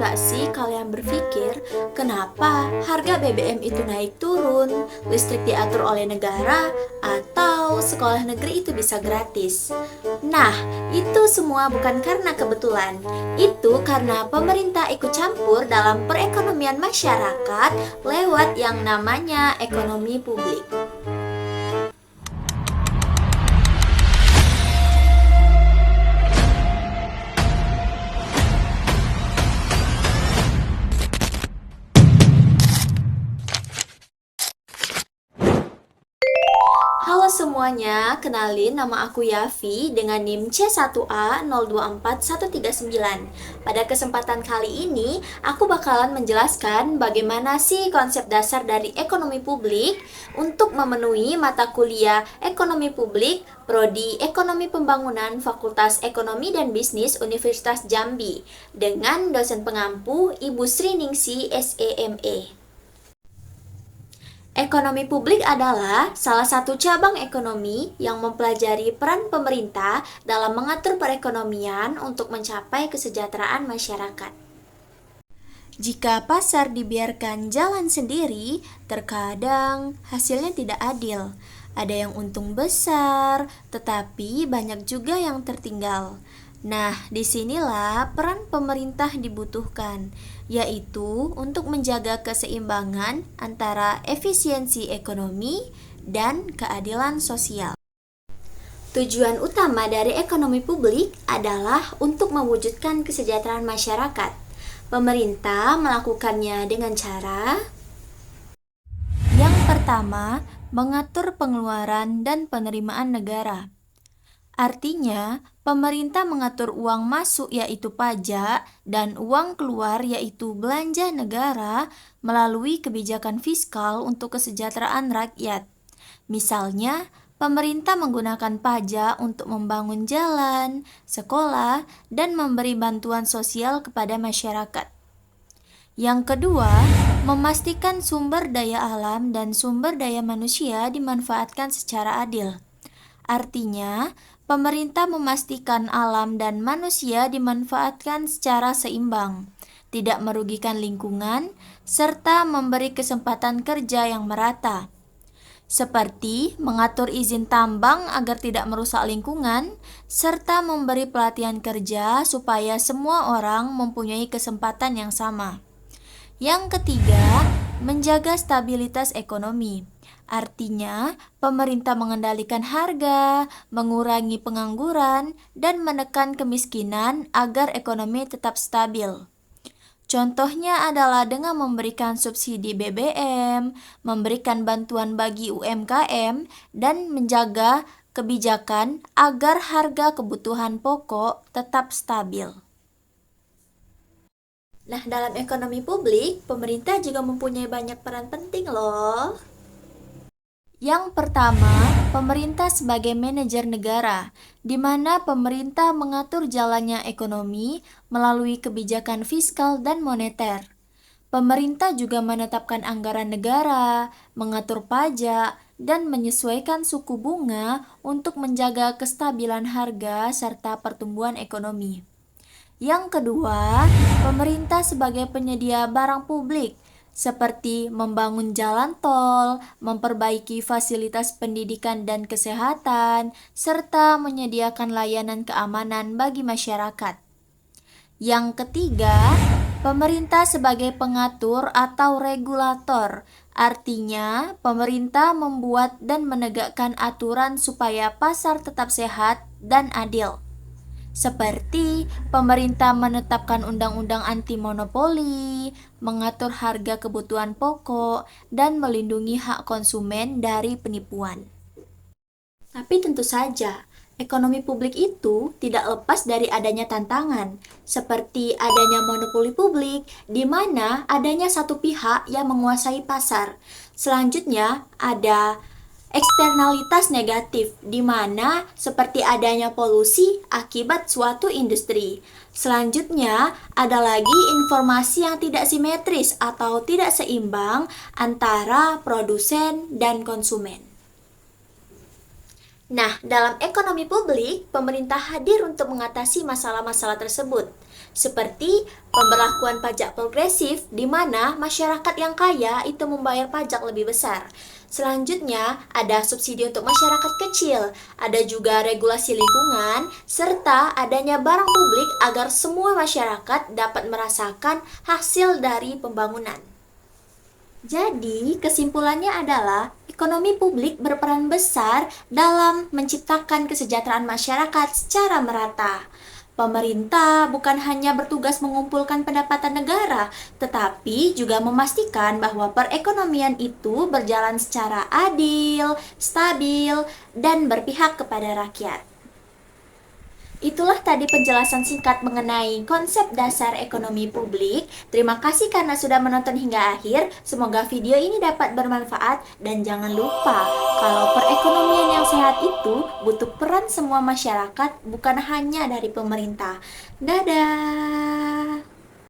nggak sih kalian berpikir kenapa harga BBM itu naik turun, listrik diatur oleh negara, atau sekolah negeri itu bisa gratis? Nah, itu semua bukan karena kebetulan. Itu karena pemerintah ikut campur dalam perekonomian masyarakat lewat yang namanya ekonomi publik. Halo semuanya, kenalin nama aku Yavi dengan NIM C1A024139. Pada kesempatan kali ini, aku bakalan menjelaskan bagaimana sih konsep dasar dari ekonomi publik untuk memenuhi mata kuliah ekonomi publik Prodi Ekonomi Pembangunan Fakultas Ekonomi dan Bisnis Universitas Jambi dengan dosen pengampu Ibu Sri Ningsi SEME. Ekonomi publik adalah salah satu cabang ekonomi yang mempelajari peran pemerintah dalam mengatur perekonomian untuk mencapai kesejahteraan masyarakat. Jika pasar dibiarkan jalan sendiri, terkadang hasilnya tidak adil. Ada yang untung besar, tetapi banyak juga yang tertinggal. Nah, disinilah peran pemerintah dibutuhkan, yaitu untuk menjaga keseimbangan antara efisiensi ekonomi dan keadilan sosial. Tujuan utama dari ekonomi publik adalah untuk mewujudkan kesejahteraan masyarakat. Pemerintah melakukannya dengan cara yang pertama, mengatur pengeluaran dan penerimaan negara. Artinya, pemerintah mengatur uang masuk yaitu pajak dan uang keluar yaitu belanja negara melalui kebijakan fiskal untuk kesejahteraan rakyat. Misalnya, pemerintah menggunakan pajak untuk membangun jalan, sekolah, dan memberi bantuan sosial kepada masyarakat. Yang kedua, memastikan sumber daya alam dan sumber daya manusia dimanfaatkan secara adil. Artinya, pemerintah memastikan alam dan manusia dimanfaatkan secara seimbang, tidak merugikan lingkungan, serta memberi kesempatan kerja yang merata. Seperti mengatur izin tambang agar tidak merusak lingkungan, serta memberi pelatihan kerja supaya semua orang mempunyai kesempatan yang sama. Yang ketiga, menjaga stabilitas ekonomi. Artinya, pemerintah mengendalikan harga, mengurangi pengangguran, dan menekan kemiskinan agar ekonomi tetap stabil. Contohnya adalah dengan memberikan subsidi BBM, memberikan bantuan bagi UMKM, dan menjaga kebijakan agar harga kebutuhan pokok tetap stabil. Nah, dalam ekonomi publik, pemerintah juga mempunyai banyak peran penting loh. Yang pertama, pemerintah sebagai manajer negara, di mana pemerintah mengatur jalannya ekonomi melalui kebijakan fiskal dan moneter. Pemerintah juga menetapkan anggaran negara, mengatur pajak, dan menyesuaikan suku bunga untuk menjaga kestabilan harga serta pertumbuhan ekonomi. Yang kedua, pemerintah sebagai penyedia barang publik, seperti membangun jalan tol, memperbaiki fasilitas pendidikan dan kesehatan, serta menyediakan layanan keamanan bagi masyarakat. Yang ketiga, pemerintah sebagai pengatur atau regulator, artinya pemerintah membuat dan menegakkan aturan supaya pasar tetap sehat dan adil. Seperti pemerintah menetapkan undang-undang anti monopoli, mengatur harga kebutuhan pokok, dan melindungi hak konsumen dari penipuan. Tapi tentu saja, ekonomi publik itu tidak lepas dari adanya tantangan, seperti adanya monopoli publik, di mana adanya satu pihak yang menguasai pasar. Selanjutnya, ada eksternalitas negatif, di mana seperti adanya polusi akibat suatu industri. Selanjutnya, ada lagi informasi yang tidak simetris atau tidak seimbang antara produsen dan konsumen. Nah, dalam ekonomi publik, pemerintah hadir untuk mengatasi masalah-masalah tersebut. seperti pemberlakuan pajak progresif di mana masyarakat yang kaya itu membayar pajak lebih besar. Selanjutnya, ada subsidi untuk masyarakat kecil, ada juga regulasi lingkungan, serta adanya barang publik agar semua masyarakat dapat merasakan hasil dari pembangunan. Jadi, kesimpulannya adalah ekonomi publik berperan besar dalam menciptakan kesejahteraan masyarakat secara merata. Pemerintah bukan hanya bertugas mengumpulkan pendapatan negara, tetapi juga memastikan bahwa perekonomian itu berjalan secara adil, stabil, dan berpihak kepada rakyat. Itulah tadi penjelasan singkat mengenai konsep dasar ekonomi publik. Terima kasih karena sudah menonton hingga akhir. Semoga video ini dapat bermanfaat dan jangan lupa kalau perekonomian yang sehat itu butuh peran semua masyarakat, bukan hanya dari pemerintah. Dadah.